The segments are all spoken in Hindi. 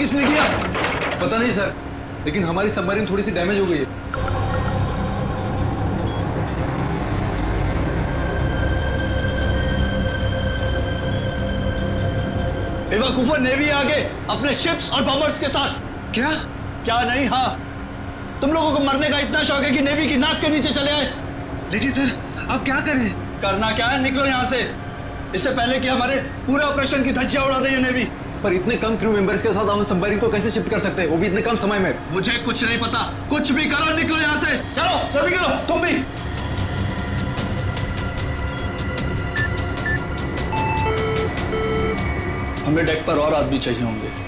किसने किया? पता नहीं सर, लेकिन हमारी सबमरीन थोड़ी सी डैमेज हो गई है। बेवकूफा, नेवी आगे अपने शिप्स और बॉम्बर्स के साथ। क्या? क्या नहीं? हाँ, तुम लोगों को मरने का इतना शौक है कि नेवी की नाक के नीचे चले आए। लेकिन सर अब क्या करें? करना क्या है, निकलो यहाँ से, इससे पहले कि हमारे पूरे ऑपरेशन की धज्जियां उड़ा दे ये नेवी। पर इतने कम क्रू मेंबर्स के साथ हम सबमरीन को कैसे शिफ्ट कर सकते हैं, वो भी इतने कम समय में? मुझे कुछ नहीं पता, कुछ भी करो, निकलो यहाँ से। चलो जल्दी करो, तुम भी। हमें डेक पर और आदमी चाहिए होंगे।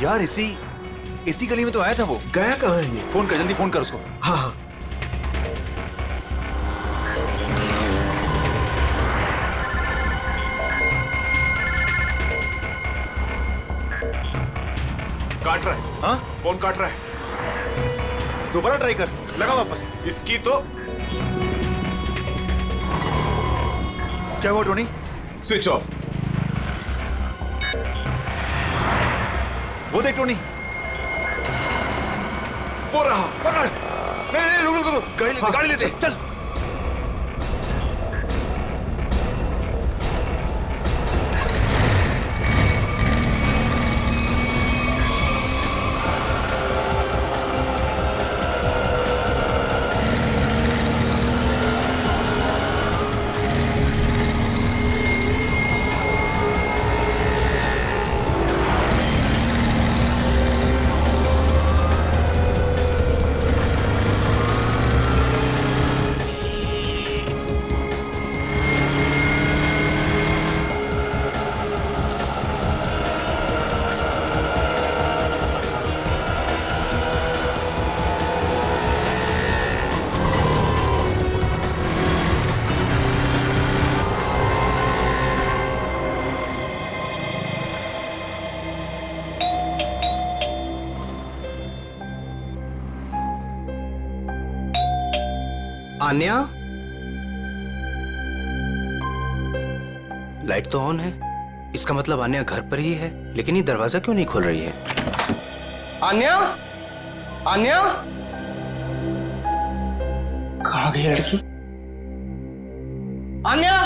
यार इसी गली में तो आया था वो। गया कहाँ है ये? फोन कर, जल्दी फोन कर उसको। हाँ हाँ। काट रहा है। हाँ, फोन काट रहा है। दोबारा ट्राई कर, लगा वापस। इसकी तो क्या हुआ टोनी? Switch off. वो देख टोनी, वो रहा। पकड़। नहीं रुक, गाड़ी लेते चल। आन्या, लाइट तो ऑन है, इसका मतलब आन्या घर पर ही है, लेकिन ये दरवाजा क्यों नहीं खोल रही है? आन्या, आन्या, कहाँ गई लड़की? आन्या,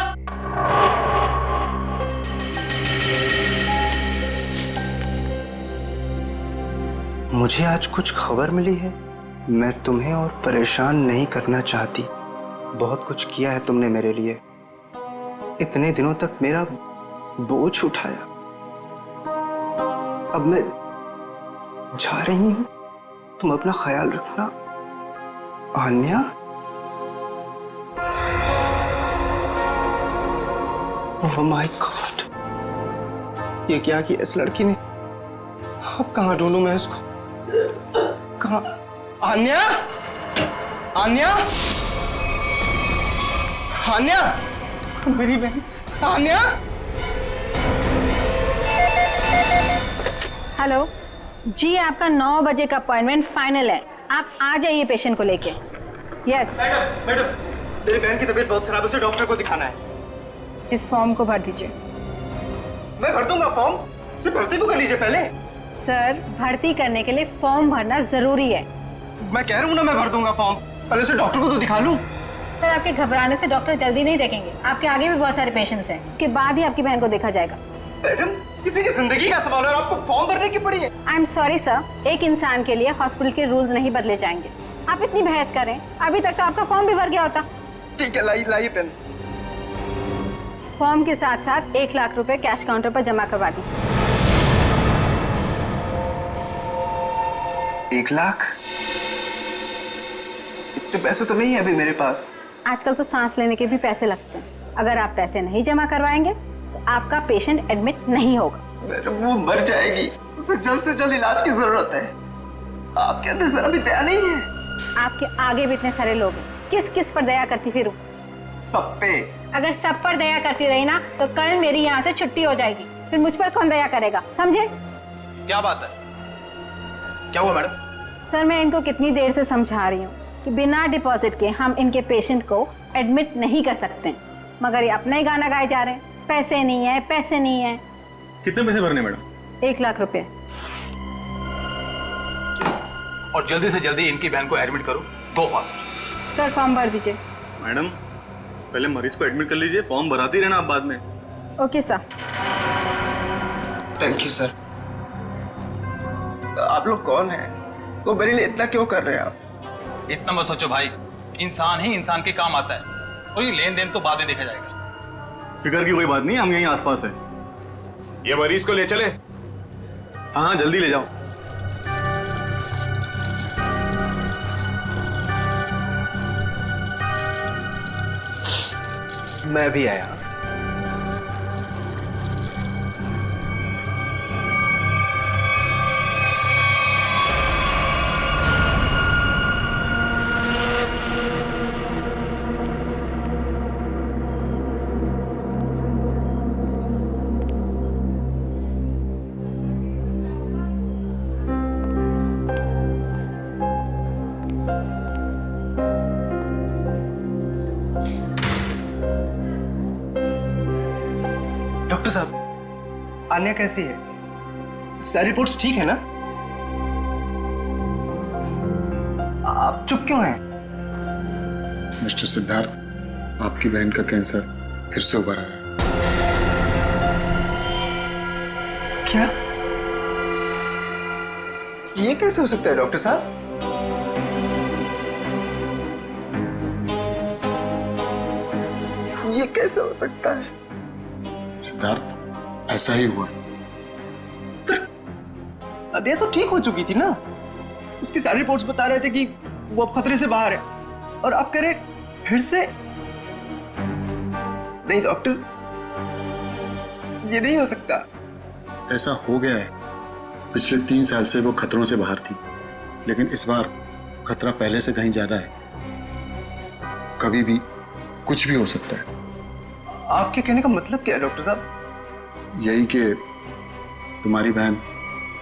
मुझे आज कुछ खबर मिली है। मैं तुम्हें और परेशान नहीं करना चाहती। बहुत कुछ किया है तुमने मेरे लिए, इतने दिनों तक मेरा बोझ उठाया। अब मैं जा रही हूं, तुम अपना ख्याल रखना। आन्या, ओह माय गॉड, ये क्या किया इस लड़की ने? अब कहाँ ढूंढूं मैं इसको? कहाँ? आन्या, आन्या, आन्या, मेरी बहन आन्या। हेलो जी, आपका 9 बजे का अपॉइंटमेंट फाइनल है, आप आ जाइए पेशेंट को लेके। यस मैडम, मेरी बहन की तबीयत बहुत खराब है, उसे डॉक्टर को दिखाना है। इस फॉर्म को भर दीजिए। मैं भर दूंगा फॉर्म, सिर्फ भर्ती तो कर लीजिए पहले। सर, भर्ती करने के लिए फॉर्म भरना जरूरी है। मैं कह रहा हूँ ना, मैं भर दूंगा फॉर्म, पहले उसे डॉक्टर को तो दिखा लूं। सर, आपके घबराने से डॉक्टर जल्दी नहीं देखेंगे, आपके आगे भी बहुत सारे पेशेंट्स हैं, उसके बाद ही आपकी बहन को देखा जाएगा। मैडम, किसी की जिंदगी का सवाल है, आपको फॉर्म भरने की पड़ी है। आई एम सॉरी सर, एक इंसान के लिए हॉस्पिटल के रूल्स नहीं बदले जाएंगे। आप इतनी बहस करें, अभी तक तो आपका फॉर्म भी भर गया होता। ठीक है, लाइए पेन। फॉर्म के साथ साथ 1 लाख रुपए कैश काउंटर पर जमा करवा दीजिए। 1 लाख? इतने पैसे तो नहीं है अभी मेरे पास। आजकल तो सांस लेने के भी पैसे लगते हैं, अगर आप पैसे नहीं जमा करवाएंगे तो आपका पेशेंट एडमिट नहीं होगा। मैडम, वो मर जाएगी, उसे जल्द से जल्द इलाज की जरूरत है। आपके अंदर जरा भी दया नहीं है? आपके आगे भी इतने सारे लोग हैं, किस किस पर दया करती फिरूं? सब पे। अगर सब पर दया करती रही ना तो कल मेरी यहाँ से छुट्टी हो जाएगी, फिर मुझ पर कौन दया करेगा, समझे? क्या बात है? क्या हुआ मैडम? सर मैं इनको कितनी देर से समझा रही हूँ कि बिना डिपॉजिट के हम इनके पेशेंट को एडमिट नहीं कर सकते, मगर ये अपना ही गाना गाए जा रहे हैं, पैसे नहीं है, पैसे नहीं है। कितने पैसे भरने मैडम? 1 लाख रुपए। और जल्दी से जल्दी इनकी बहन को एडमिट करो, गो फास्ट। सर फॉर्म भर दीजिए। मैडम पहले मरीज को एडमिट कर लीजिए, फॉर्म भराती रहना आप बाद में। Okay sir. Thank you sir. आप लोग कौन हैं? वो मेरे लिए इतना क्यों कर रहे हैं आप? इतना मत सोचो भाई, इंसान ही इंसान के काम आता है, और ये लेन देन तो बाद में देखा जाएगा। फिक्र की कोई बात नहीं, हम यहीं आसपास है। ये मरीज को ले चले। हाँ हाँ जल्दी ले जाओ। मैं भी आया। डॉक्टर साहब, आन्या कैसी है? सारी रिपोर्ट्स ठीक है ना? आप चुप क्यों हैं? मिस्टर सिद्धार्थ, आपकी बहन का कैंसर फिर से उभर आया है। क्या? ये कैसे हो सकता है डॉक्टर साहब? ये कैसे हो सकता है? सिद्धार्थ, ऐसा ही हुआ। अरे तो ठीक हो चुकी थी ना, उसकी सारी रिपोर्ट्स बता रहे थे कि वो अब खतरे से बाहर है, और आप कह रहे फिर से? नहीं डॉक्टर, ये नहीं हो सकता। ऐसा हो गया है। पिछले 3 साल से वो खतरों से बाहर थी, लेकिन इस बार खतरा पहले से कहीं ज्यादा है। कभी भी कुछ भी हो सकता है। आपके कहने का मतलब क्या है डॉक्टर साहब? यही कि तुम्हारी बहन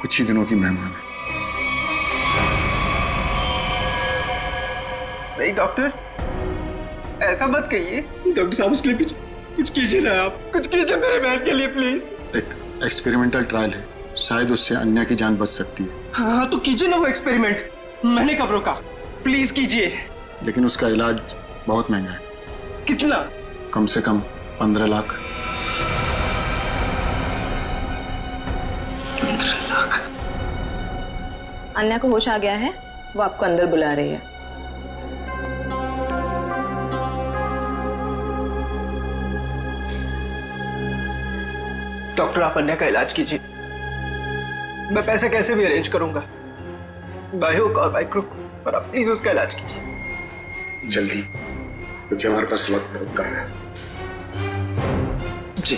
कुछ ही दिनों की मेहमान है। नहीं डॉक्टर, ऐसा मत कहिए। डॉक्टर साहब उसके लिए कुछ कीजिए ना, आप कुछ कीजिए मेरे बहन के लिए प्लीज। एक एक्सपेरिमेंटल ट्रायल है, शायद उससे अन्या की जान बच सकती है। हाँ तो कीजिए ना वो एक्सपेरिमेंट, मैंने कब रोका? प्लीज कीजिए। लेकिन उसका इलाज बहुत महंगा है। कितना? कम से कम 15 लाख। 15 लाख? अन्या को होश आ गया है, वो आपको अंदर बुला रही है। डॉक्टर आप अन्या का इलाज कीजिए, मैं पैसे कैसे भी अरेंज करूंगा, बाय हुक और बाय क्रुक, पर आप प्लीज उसका इलाज कीजिए जल्दी, क्योंकि हमारे पास वक्त बहुत कम है। जी।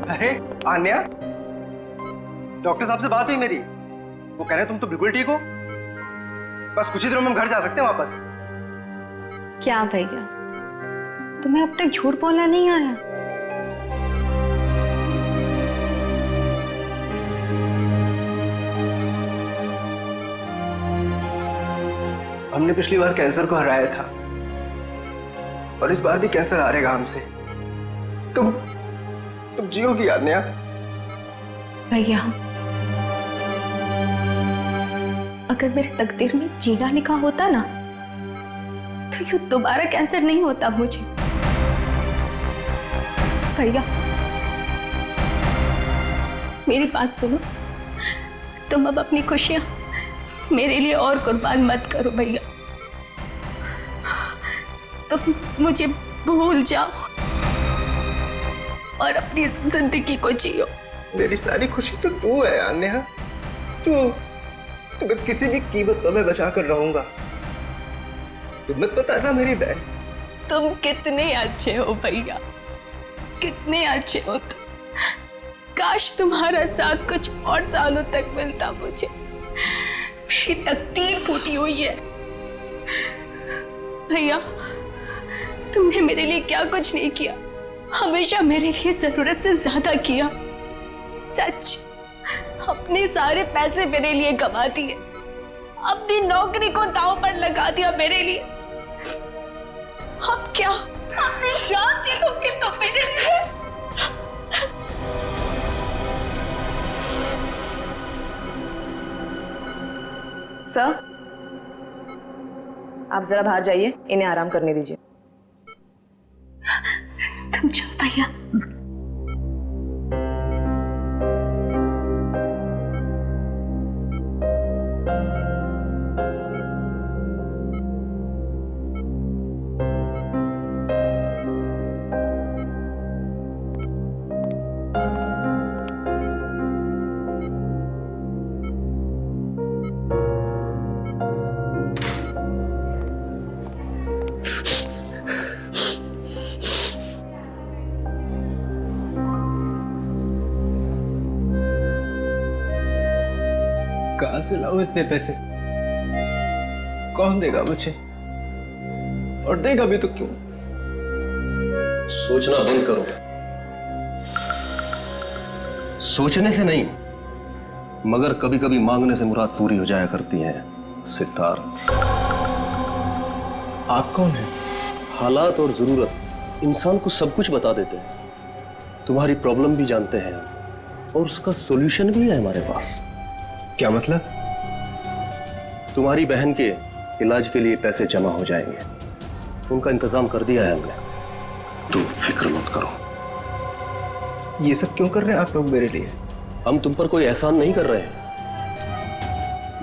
अरे आन्या, डॉक्टर साहब से बात हुई मेरी, वो कह रहे तुम तो बिल्कुल ठीक हो, बस कुछ ही दिनों में हम घर जा सकते हैं वापस। क्या भैया, तुम्हें अब तक झूठ बोलना नहीं आया? हमने पिछली बार कैंसर को हराया था, और इस बार भी कैंसर हारेगा हमसे। तुम जियोगी आन्या। भैया, अगर मेरे तकदीर में जीना लिखा होता ना, तो यूं दोबारा कैंसर नहीं होता मुझे। भैया मेरी बात सुनो, तुम अब अपनी खुशियां मेरे लिए और कुर्बान मत करो भैया। तुम मुझे भूल जाओ और अपनी जिंदगी को जियो। मेरी सारी खुशी तो तू है आन्या, तुम्हें किसी भी कीमत पर मैं बचा कर रहूंगा। तुम मत बताना मेरी बहन। तुम कितने अच्छे हो भैया, कितने अच्छे हो तुम। काश तुम्हारा साथ कुछ और सालों तक मिलता मुझे। मेरी तकदीर फूटी हुई है, भैया, तुमने मेरे लिए क्या कुछ नहीं किया, हमेशा मेरे लिए जरूरत से ज्यादा किया। सच, अपने सारे पैसे मेरे लिए कमा दिए, अपनी नौकरी को दांव पर लगा दिया मेरे लिए। अब क्या अपनी जान दे दोगे तो मेरे लिए? सर, आप जरा बाहर जाइए, इन्हें आराम करने दीजिए। तुम जाओ भैया। कहाँ से लाऊं इतने पैसे? कौन देगा मुझे? और देगा भी तो क्यों? सोचना बंद करो। सोचने से नहीं, मगर कभी कभी मांगने से मुराद पूरी हो जाया करती है। सिद्धार्थ, आप कौन हैं? हालात और जरूरत इंसान को सब कुछ बता देते हैं। तुम्हारी प्रॉब्लम भी जानते हैं और उसका सॉल्यूशन भी है हमारे पास। क्या मतलब? तुम्हारी बहन के इलाज के लिए पैसे जमा हो जाएंगे, उनका इंतजाम कर दिया है हमने। तुम फिक्र मत करो। ये सब क्यों कर रहे हैं आप लोग मेरे लिए? हम तुम पर कोई एहसान नहीं कर रहे हैं,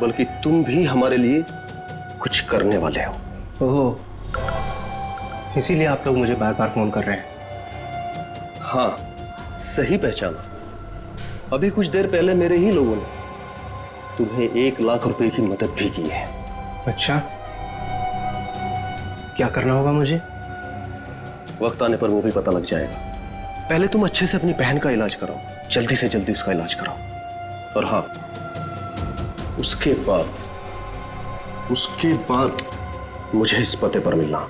बल्कि तुम भी हमारे लिए कुछ करने वाले हो। ओह, इसीलिए आप लोग मुझे बार बार फोन कर रहे हैं। हाँ, सही पहचाना। अभी कुछ देर पहले मेरे ही लोगों ने तुम्हें 1 लाख रुपए की मदद भी की है। अच्छा, क्या करना होगा मुझे? वक्त आने पर वो भी पता लग जाएगा। पहले तुम अच्छे से अपनी बहन का इलाज कराओ, जल्दी से जल्दी उसका इलाज कराओ। और हाँ, उसके बाद मुझे इस पते पर मिलना।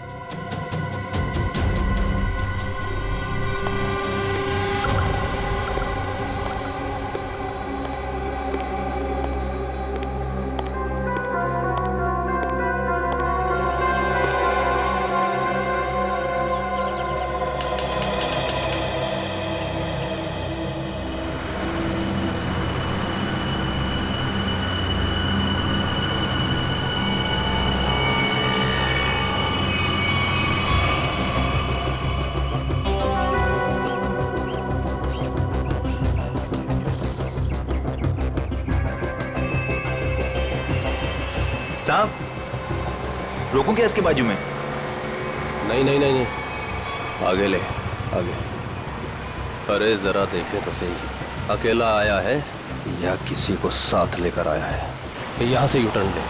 साहब, रोकूं क्या इसके बाजू में? नहीं, आगे ले, आगे। अरे जरा देखें तो सही, अकेला आया है या किसी को साथ लेकर आया है? यहां से यूटर्न ले।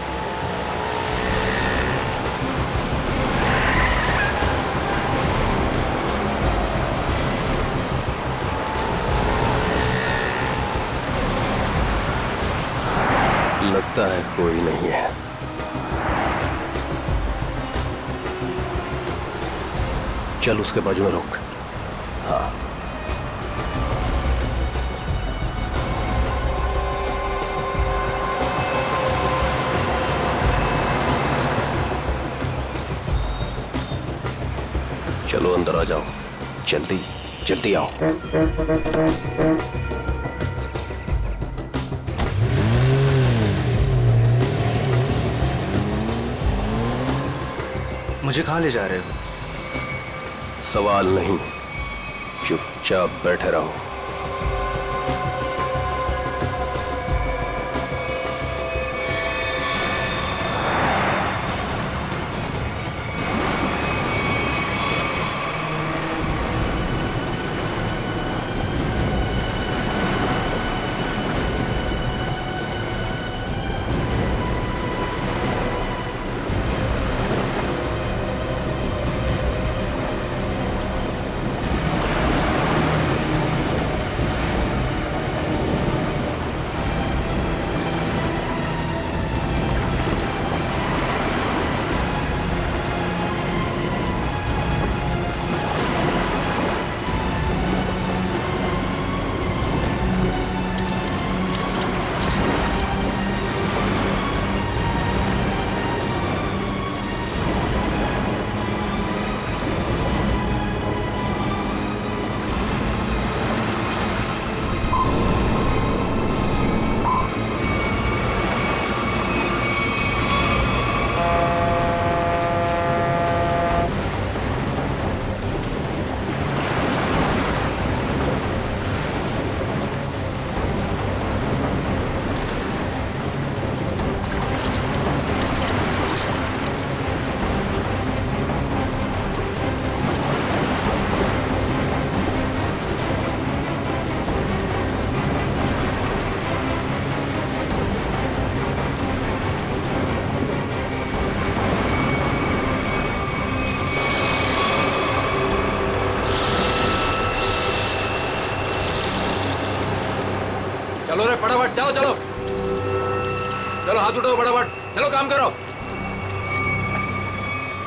लगता है कोई नहीं है। चल उसके बाजू में रोक। हाँ, चलो अंदर आ जाओ, जल्दी जल्दी आओ। मुझे कहाँ ले जा रहे हो? सवाल नहीं, चुपचाप बैठे रहो। चलो रे फटाफट, चलो चलो चलो, हाथ उठाओ फटाफट, चलो काम करो,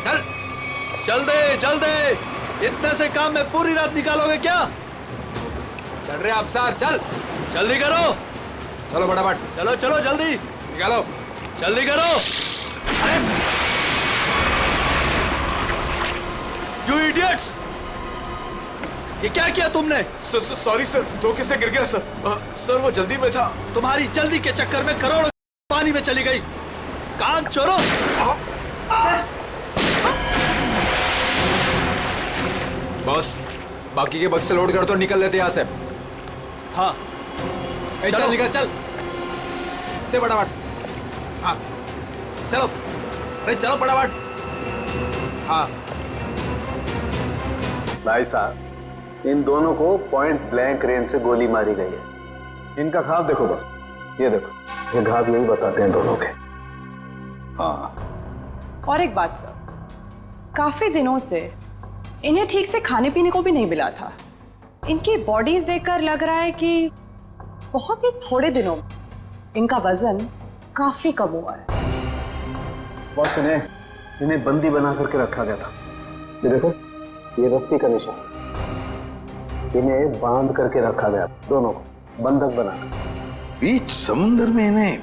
चल चल दे, इतने से काम में पूरी रात निकालोगे क्या? चल रहे अफसर, चल जल्दी करो, चलो फटाफट, चलो चलो जल्दी निकालो, जल्दी करो। अरे यू इडियट्स, ये क्या किया तुमने? सॉरी सर, धोखे से गिर गया सर। सर वो जल्दी में था। तुम्हारी जल्दी के चक्कर में करोड़ों पानी में चली गई। काम चोरों। बॉस, बाकी के बक्से लोड कर तो निकल लेते यहाँ से। हाँ चल निकल, चल दे फटाफट। हाँ चलो, अरे चलो फटाफट। हाँ भाई साहब, इन दोनों को पॉइंट ब्लैंक रेंज से गोली मारी गई है। इनका घाव देखो बस, ये देखो, ये घाव यही बताते हैं दोनों के। हाँ। और एक बात सर, काफी दिनों से इन्हें ठीक से खाने पीने को भी नहीं मिला था। इनकी बॉडीज देखकर लग रहा है कि बहुत ही थोड़े दिनों में इनका वजन काफी कम हुआ है। बॉस, इन्हें बंदी बना करके रखा गया था। ये देखो, ये रस्सी का निशान, इन्हें बांध करके रखा गया, दोनों को बंधक बनाकर। बीच समुद्र में इन्हें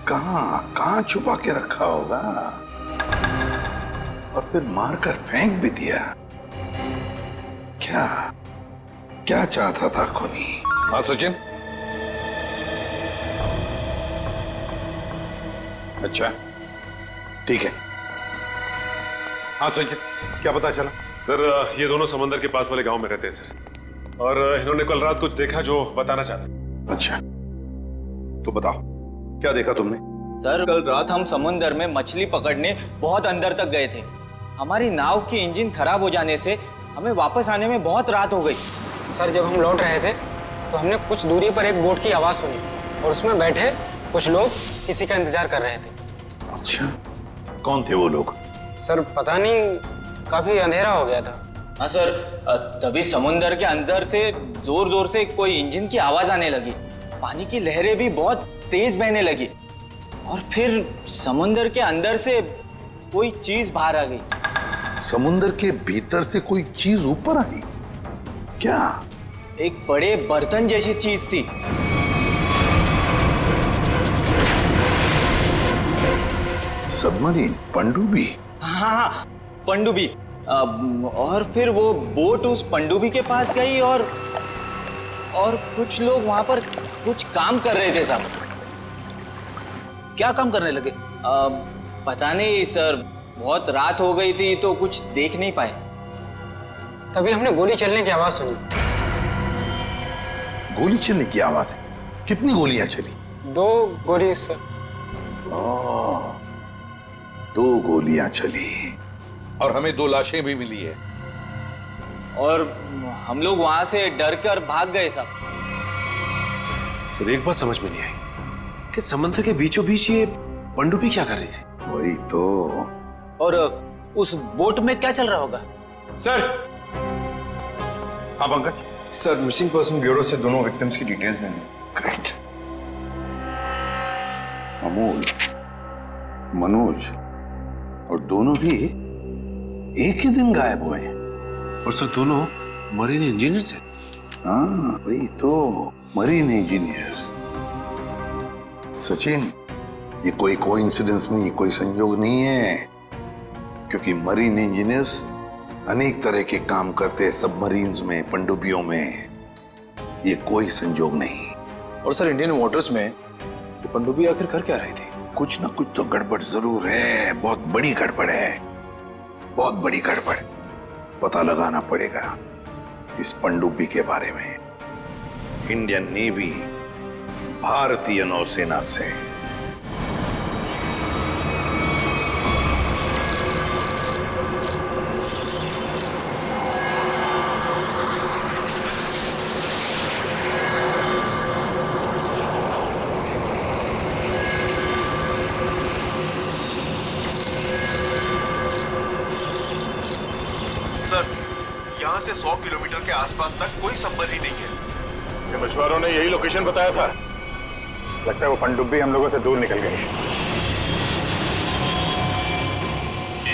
कहां छुपा के रखा होगा, और फिर मारकर फेंक भी दिया। क्या चाहता था खूनी? हाँ सचिन? अच्छा ठीक है। हाँ सचिन, क्या पता चला? सर, ये दोनों समंदर के पास वाले गांव में रहते हैं सर, और इन्होंने कल रात कुछ देखा जो बताना चाहते। अच्छा, तो बताओ क्या देखा तुमने? सर, कल रात हम समुंदर में मछली पकड़ने बहुत अंदर तक गए थे। हमारी नाव की इंजन खराब हो जाने से हमें वापस आने में बहुत रात हो गई। सर, जब हम लौट रहे थे तो हमने कुछ दूरी पर एक बोट की आवाज सुनी, और उसमें बैठे कुछ लोग किसी का इंतजार कर रहे थे। अच्छा, कौन थे वो लोग? सर पता नहीं, काफी अंधेरा हो गया था। हाँ सर, तभी समुंदर के अंदर से जोर जोर से कोई इंजन की आवाज आने लगी। पानी की लहरें भी बहुत तेज बहने लगी, और फिर समुंदर के अंदर से कोई चीज बाहर आ गई। समुंदर के भीतर से कोई चीज ऊपर आई? क्या? एक बड़े बर्तन जैसी चीज थी। सबमरीन, पनडुब्बी? हाँ, पनडुब्बी। और फिर वो बोट उस पनडुब्बी के पास गई, और कुछ लोग वहां पर कुछ काम कर रहे थे साहब। क्या काम करने लगे? पता नहीं सर, बहुत रात हो गई थी तो कुछ देख नहीं पाए। तभी हमने गोली चलने की आवाज सुनी। गोली चलने की आवाज? कितनी गोलियां चली? 2 गोली सर। 2 गोलियां चली, और हमें 2 लाशें भी मिली है। और हम लोग वहां से डर कर भाग गए साहब। सर, एक बात समझ में नहीं आई कि समुद्र के बीचों बीच ये पनडुब्बी क्या कर रही थी? वही तो। और उस बोट में क्या चल रहा होगा? सर। हाँ Pankaj? Sir, missing person bureau से दोनों विक्टिम्स की डिटेल्स मिली। ग्रेट। अमोल, मनोज, और दोनों भी एक ही दिन गायब हुए हैं। और सर, दोनों मरीन इंजीनियर्स हैं। हाँ वही तो, मरीन इंजीनियर्स। सचिन, ये कोई कोइंसिडेंस नहीं, कोई संयोग नहीं है, क्योंकि मरीन इंजीनियर्स अनेक तरह के काम करते हैं सबमरीन्स में, पनडुब्बियों में। ये कोई संयोग नहीं। और सर, इंडियन वाटर्स में वो पनडुब्बी आखिर कर क्या रही थी? कुछ ना कुछ तो गड़बड़ जरूर है, बहुत बड़ी गड़बड़ है, बहुत बड़ी गड़बड़। पता लगाना पड़ेगा इस पनडुब्बी के बारे में। इंडियन नेवी, भारतीय नौसेना से। सर, यहाँ से 100 किलोमीटर के आसपास तक कोई संबंध ही नहीं है। मछुआरों ने यही लोकेशन बताया था। लगता है वो पनडुब्बी हम लोगों से दूर निकल गई।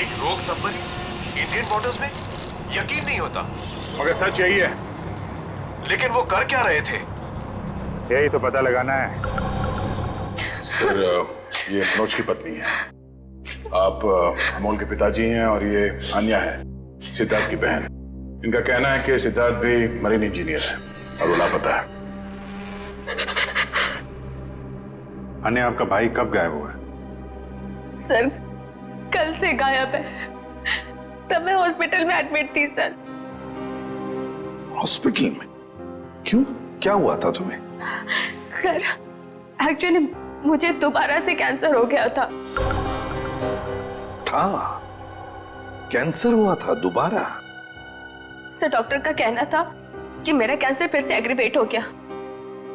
एक रोग सबमरीन इंडियन वाटर्स में, यकीन नहीं होता। मगर सच यही है। लेकिन वो कर क्या रहे थे? यही तो पता लगाना है। सर, ये मनोज की पत्नी है। आप अमोल के पिताजी हैं और ये अन्या है, सिद्धार्थ की बहन। इनका कहना है कि सिद्धार्थ भी मरीन इंजीनियर है और वो लापता है। अन्या, आपका भाई कब गायब हुआ? सर, कल से गायब है। तब मैं हॉस्पिटल में एडमिट थी सर। हॉस्पिटल में? क्यों? क्या हुआ था तुम्हें? सर, एक्चुअली मुझे दोबारा से कैंसर हो गया था। कैंसर हुआ था दोबारा? सर, डॉक्टर का कहना था कि मेरा कैंसर फिर से एग्रीवेट हो गया,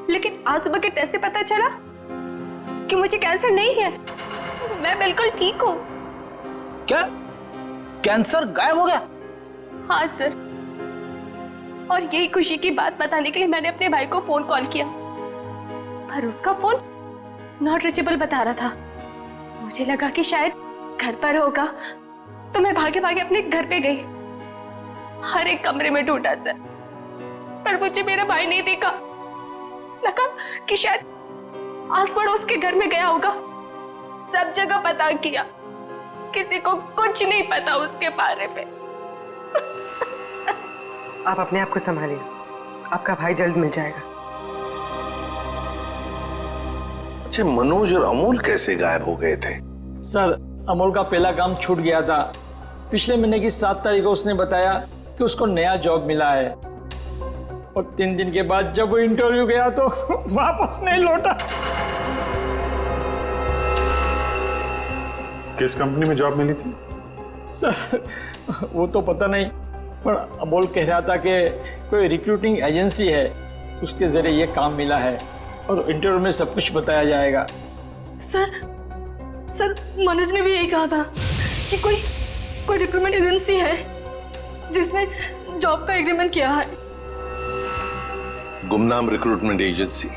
लेकिन आज सुबह के टेस्ट से पता चला कि मुझे कैंसर नहीं है। मैं बिल्कुल ठीक हूँ। क्या? कैंसर गायब हो गया? हाँ सर, और यही खुशी की बात बताने के लिए मैंने अपने भाई को फोन कॉल किया, पर उसका फोन नॉट रीचेबल बता रहा था। मुझे लगा कि शायद घर पर होगा, तो मैं भागे भागे अपने घर पे गई। हर एक कमरे में ढूंढा सर, पर मुझे मेरा भाई नहीं दिखा। लगा कि शायद आस पड़ोस के घर में गया होगा। सब जगह पता किया, किसी को कुछ नहीं पता उसके बारे में। आप अपने आप को संभालिए, आपका भाई जल्द मिल जाएगा। अच्छा, मनोज और अमोल कैसे गायब हो गए थे? सर, अमोल का पहला काम छूट गया था। पिछले महीने की 7 तारीख को उसने बताया कि उसको नया जॉब मिला है, और 3 दिन के बाद जब वो इंटरव्यू गया तो वापस नहीं लौटा। किस कंपनी में जॉब मिली थी? सर, वो तो पता नहीं, पर अमोल कह रहा था कि कोई रिक्रूटिंग एजेंसी है, उसके जरिए ये काम मिला है और इंटरव्यू में सब कुछ बताया जाएगा। सर, मनोज ने भी यही कहा था कि कोई रिक्रूटमेंट एजेंसी है जिसने जॉब का एग्रीमेंट किया है। गुमनाम रिक्रूटमेंट एजेंसी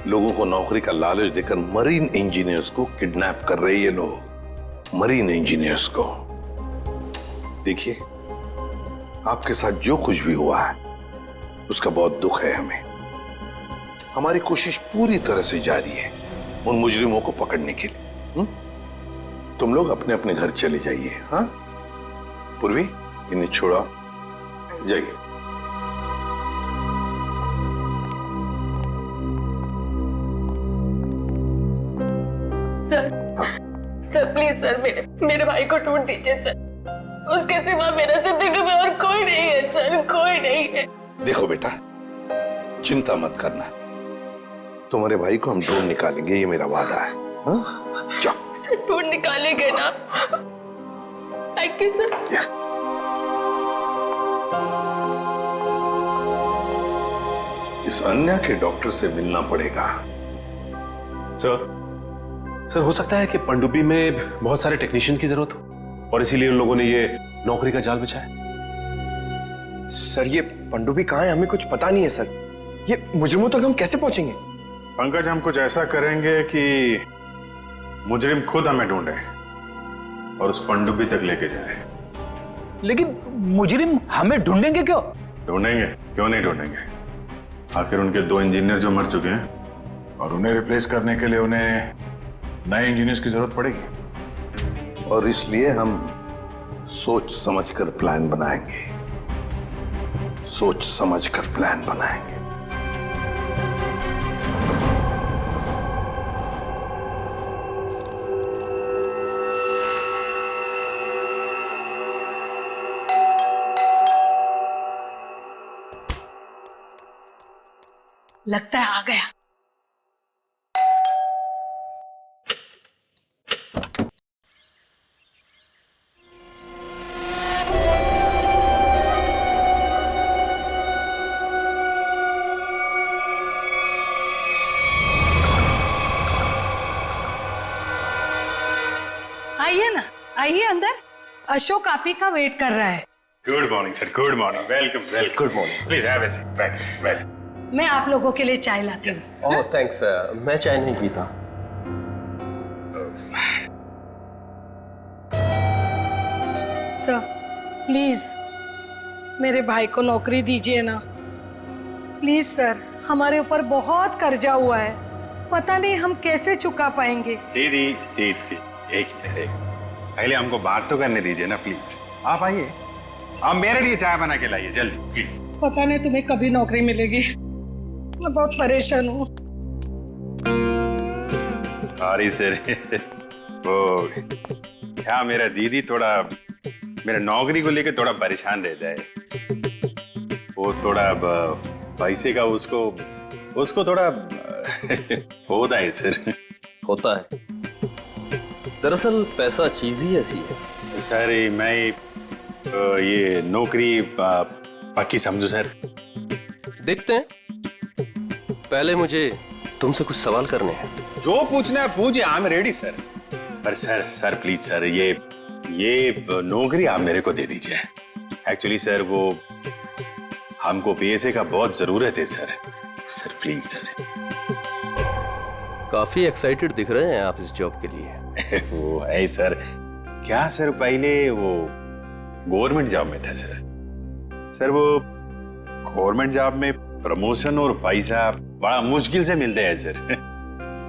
लोगों को नौकरी का लालच देकर मरीन इंजीनियर्स को किडनैप कर रही है। लोग मरीन इंजीनियर्स को। देखिए, आपके साथ जो कुछ भी हुआ है उसका बहुत दुख है हमें। हमारी कोशिश पूरी तरह से जारी है उन मुजरिमों को पकड़ने के लिए। तुम लोग अपने अपने घर चले जाइए। हाँ पूर्वी, इन्हें छोड़ो, जाइए। सर प्लीज सर, मेरे भाई को ढूंढ दीजिए सर। उसके सिवा मेरा जिंदगी में और कोई नहीं है सर, कोई नहीं है। देखो बेटा, चिंता मत करना, तुम्हारे भाई को हम ढूंढ निकालेंगे, ये मेरा वादा है। जाओ सर, ढूंढ निकालेंगे ना? Thank you sir. इस अन्या के डॉक्टर से मिलना पड़ेगा। सर, हो सकता है कि पनडुब्बी में बहुत सारे टेक्नीशियन की जरूरत हो और इसीलिए उन लोगों ने ये नौकरी का जाल बिछाया। सर, ये पनडुब्बी कहाँ है? हमें कुछ पता नहीं है सर। ये मुजरिमों तक हम कैसे पहुंचेंगे? पंकज, हम कुछ ऐसा करेंगे कि मुजरिम खुद हमें ढूंढे और उस पनडुब्बी तक लेके जाए। लेकिन मुजरिम हमें ढूंढेंगे क्यों? ढूंढेंगे, क्यों नहीं ढूंढेंगे? आखिर उनके 2 इंजीनियर जो मर चुके हैं और उन्हें रिप्लेस करने के लिए उन्हें नए इंजीनियर्स की जरूरत पड़ेगी। और इसलिए हम सोच समझकर प्लान बनाएंगे, सोच समझकर प्लान बनाएंगे। लगता है आ गया। आइए ना, आइए अंदर। अशोक आप ही का वेट कर रहा है। Good morning sir, good morning. Welcome welcome. Good morning. Please have a seat. Well. मैं आप लोगों के लिए चाय लाती हूँ। ओह थैंक्स, मैं चाय नहीं पीता। सर प्लीज मेरे भाई को नौकरी दीजिए ना, प्लीज सर। हमारे ऊपर बहुत कर्जा हुआ है, पता नहीं हम कैसे चुका पाएंगे। दीदी दीदी एक मिनट, पहले हमको बात तो करने दीजिए ना प्लीज। आप आइए, आप मेरे लिए चाय बना के लाइए जल्दी प्लीज। पता नहीं तुम्हें कभी नौकरी मिलेगी, मैं बहुत परेशान हूँ। सॉरी सर, वो क्या मेरा दीदी थोड़ा मेरा नौकरी को लेकर थोड़ा परेशान रहता है। वो थोड़ा पैसे का उसको थोड़ा होता है सर। होता है, दरअसल पैसा चीज ही ऐसी है। सर मैं ये नौकरी पक्की समझू सर। देखते हैं, पहले मुझे तुमसे कुछ सवाल करने हैं। जो पूछना है पूछिए, आई एम रेडी सर। पर सर प्लीज सर, ये नौकरी आप मेरे को दे दीजिए। एक्चुअली सर वो हमको पैसे का बहुत जरूरत है सर प्लीज सर। काफी एक्साइटेड दिख रहे हैं आप इस जॉब के लिए। वो है सर, क्या सर पहले वो गवर्नमेंट जॉब में था सर वो गवर्नमेंट जॉब में प्रमोशन और पैसा बड़ा मुश्किल से मिलते हैं सर।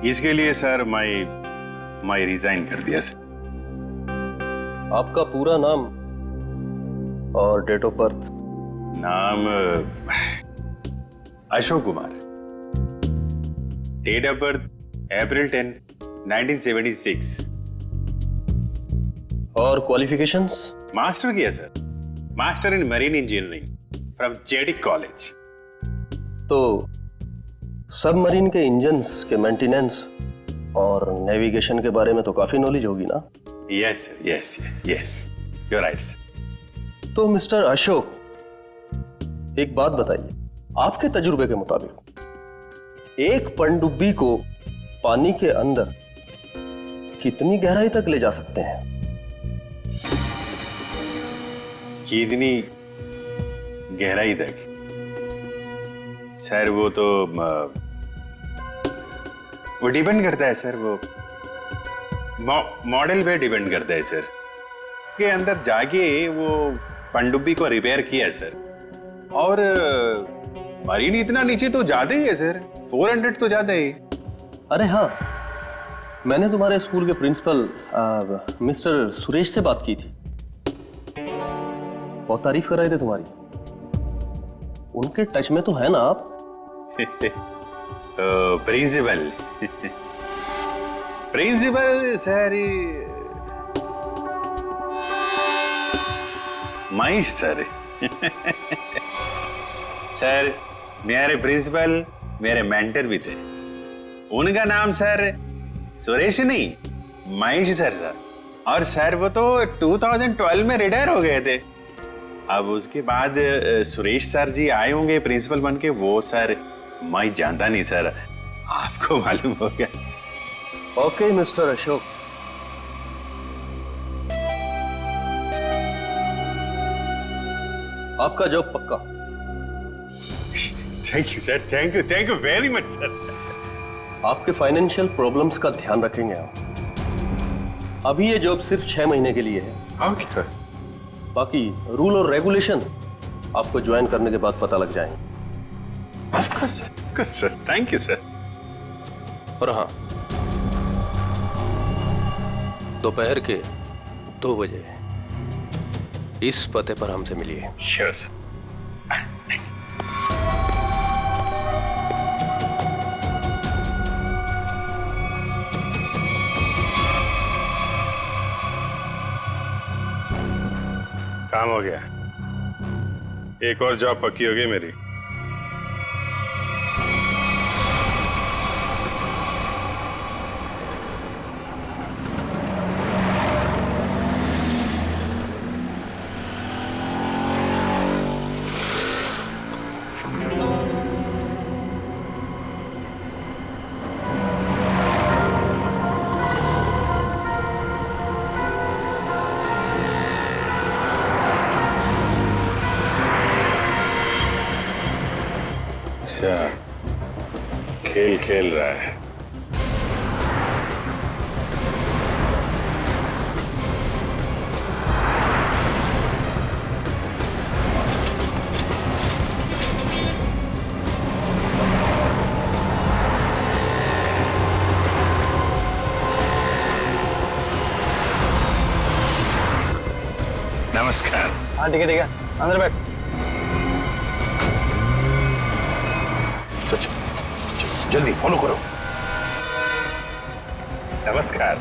इसके लिए सर मैं रिजाइन कर दिया सर। आपका पूरा नाम और डेट ऑफ बर्थ? नाम Ashok Kumar, date of birth April 10, 1976। और क्वालिफिकेशंस? मास्टर किया sir, master in marine engineering from जेडिक कॉलेज। तो सबमरीन के इंजन्स के मेंटेनेंस और नेविगेशन के बारे में तो काफी नॉलेज होगी ना? Yes sir, yes you are right sir. तो मिस्टर अशोक, एक बात बताइए, आपके तजुर्बे के मुताबिक एक पनडुब्बी को पानी के अंदर कितनी गहराई तक ले जा सकते हैं? कितनी गहराई तक? सर वो तो वो डिपेंड करता है सर, वो मॉडल पे डिपेंड करता है सर। के अंदर जाके वो पनडुब्बी को रिपेयर किया सर। और मरीन इतना नीचे तो जाते ही है सर, 400 तो जाते ही। अरे हाँ, मैंने तुम्हारे स्कूल के प्रिंसिपल मिस्टर सुरेश से बात की थी, बहुत तारीफ कर रहे थे तुम्हारी। उनके टच में तो है ना आप? Principal principal sir Mahesh sir. Sir मेरे प्रिंसिपल मेरे मेंटर भी थे, उनका नाम सर सुरेश नहीं महेश सर। और सर वो तो 2012 में रिटायर हो गए थे। अब उसके बाद सुरेश सर जी आए होंगे प्रिंसिपल बन के। वो सर मैं जानता नहीं सर, आपको मालूम हो गया। ओके मिस्टर अशोक, आपका जॉब पक्का। Thank you sir, thank you very much sir. आपके फाइनेंशियल प्रॉब्लम्स का ध्यान रखेंगे आप। अभी ये जॉब सिर्फ 6 महीने के लिए है। ओके। बाकी रूल और रेगुलेशंस आपको ज्वाइन करने के बाद पता लग जाएंगे। Sir thank you sir. और हाँ, दोपहर के 2 बजे इस पते पर हमसे मिलिए। Sure sir. काम हो गया, एक और जॉब पक्की हो गई मेरी। अच्छा, खेल खेल रहा है। नमस्कार। हाँ ठीक है अंदर बैठ। सच जल्दी फॉलो करो। नमस्कार।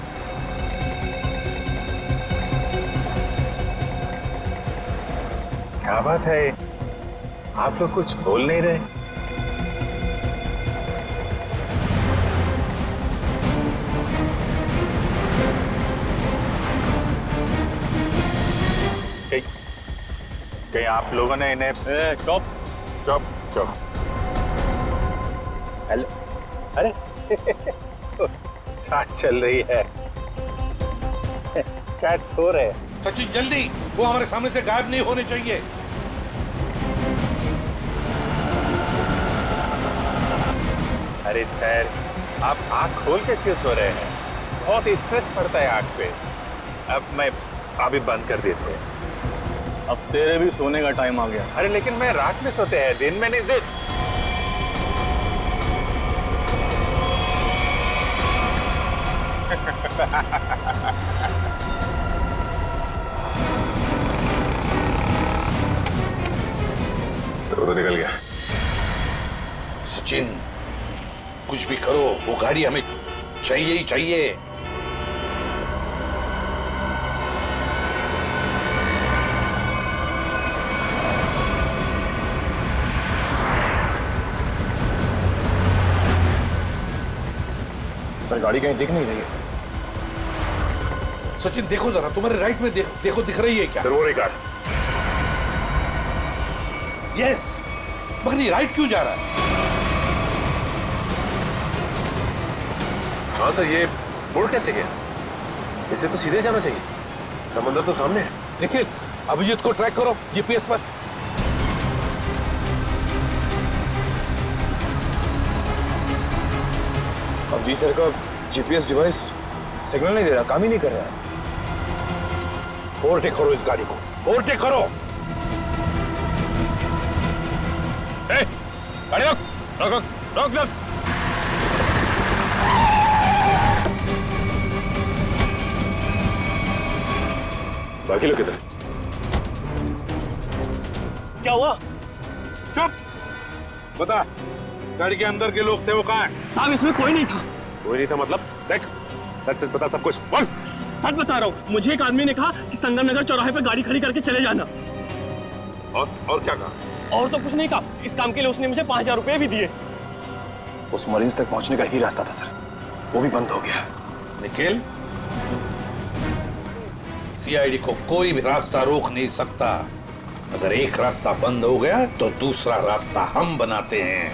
क्या बात है, आप लोग कुछ बोल नहीं रहे? कहीं आप लोगों ने इन्हें चुप चुप चुप। हेलो, अरे सांस चल रही है, कैट्स हो रहे हैं। सचिन जल्दी, वो हमारे सामने से गायब नहीं होने चाहिए। अरे सर, आप आंख खोल के क्यों सो रहे हैं? बहुत स्ट्रेस पड़ता है आंख पे। अब मैं अभी बंद कर देते हैं। अब तेरे भी सोने का टाइम आ गया। अरे लेकिन मैं रात में सोते हैं, दिन में नहीं। तो निकल गया। सचिन कुछ भी करो, वो गाड़ी हमें चाहिए ही चाहिए। सर गाड़ी कहीं दिख नहीं रही है। सचिन देखो जरा, तुम्हारे राइट में देखो दिख रही है क्या? सर वो रिकॉर्ड। यस, मगर ये राइट क्यों जा रहा है? हाँ सर, ये मुड़ कैसे गया? इसे तो सीधे जाना चाहिए, समंदर तो सामने है। निखिल, अभिजीत को ट्रैक करो जीपीएस पर। अब जी सर का जीपीएस डिवाइस सिग्नल नहीं दे रहा, काम ही नहीं कर रहा है। ओवरटेक करो इस गाड़ी को, ओवरटेक करो। गाड़ी रोक रोक रोक रोक रोक। बाकी लोग किधर? क्या हुआ? चुप, बता, गाड़ी के अंदर के लोग थे वो कहाँ हैं? साहब इसमें कोई नहीं था। कोई नहीं था मतलब? देख, सच सच बता सब कुछ, बोल। सच बता रहा हूँ, मुझे एक आदमी ने कहा कि संगम नगर चौराहे पे गाड़ी खड़ी करके चले जाना। और क्या कहा? और तो कुछ नहीं कहा। इस काम के लिए उसने मुझे 5000 रुपए भी दिए। उस मरीज तक पहुंचने का ही रास्ता था सर, वो भी बंद हो गया। निखिल, सीआईडी को कोई भी रास्ता रोक नहीं सकता। अगर एक रास्ता बंद हो गया तो दूसरा रास्ता हम बनाते हैं।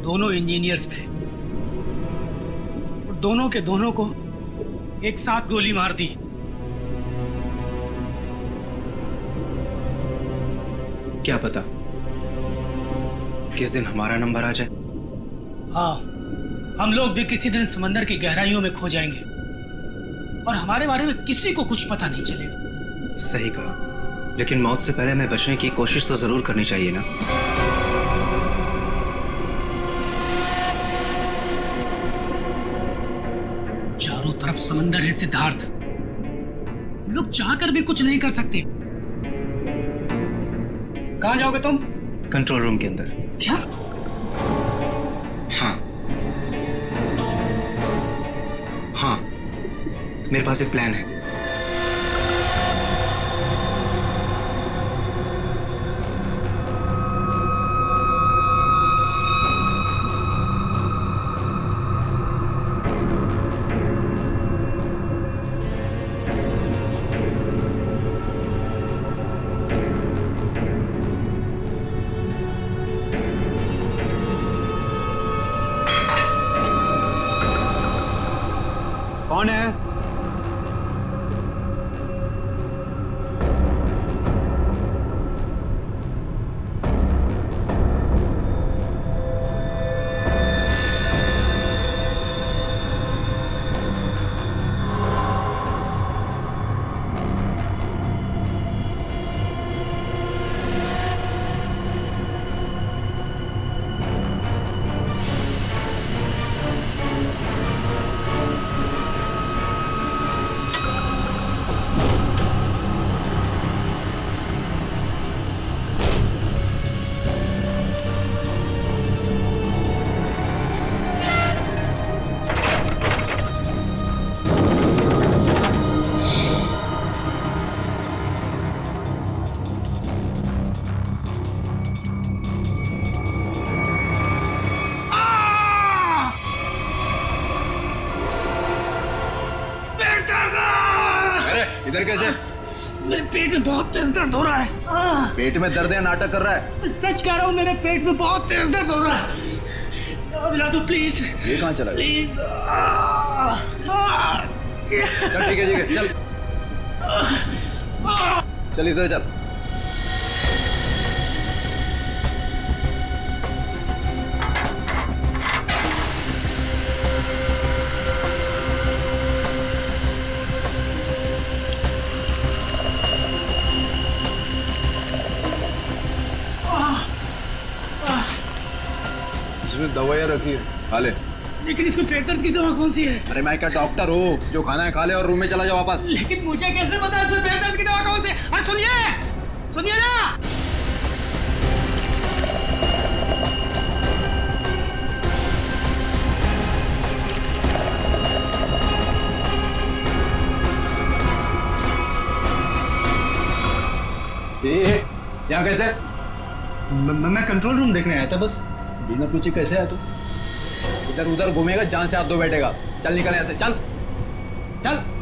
दोनों इंजीनियर्स थे और दोनों के दोनों को एक साथ गोली मार दी। क्या पता किस दिन हमारा नंबर आ जाए। हाँ, हम लोग भी किसी दिन समंदर की गहराइयों में खो जाएंगे और हमारे बारे में किसी को कुछ पता नहीं चलेगा। सही कहा, लेकिन मौत से पहले हमें बचने की कोशिश तो जरूर करनी चाहिए ना। चारों तरफ समंदर है सिद्धार्थ, हम लोग चाहकर भी कुछ नहीं कर सकते। कहाँ जाओगे तुम? कंट्रोल रूम के अंदर। क्या? हाँ हाँ, मेरे पास एक प्लान है। कौन है? इधर कैसे? मेरे पेट में बहुत तेज दर्द हो रहा है। पेट में दर्द है, नाटक कर रहा है? सच कह रहा हूँ, मेरे पेट में बहुत तेज दर्द हो रहा है। दवा दिला दो प्लीज। ये कहाँ चला गया? प्लीज। चल ठीक है चल चल इधर चल। इसमें दवाइयाँ रखी है, खा ले। लेकिन इसमें पेट दर्द की दवा कौन सी है? अरे मैं क्या डॉक्टर हूँ? जो खाना है खा ले और रूम में चला जाओ वापस। लेकिन मुझे कैसे पता है इसमें पेट दर्द की दवा कौन सी है? अरे सुनिए, सुनिए ना। यहाँ कैसे? मैं कंट्रोल रूम देखने आया था बस। बिना पूछे कैसे आया तू? इधर उधर घूमेगा, जहां से हाथ धो बैठेगा। चल निकल यहाँ से, चल चल।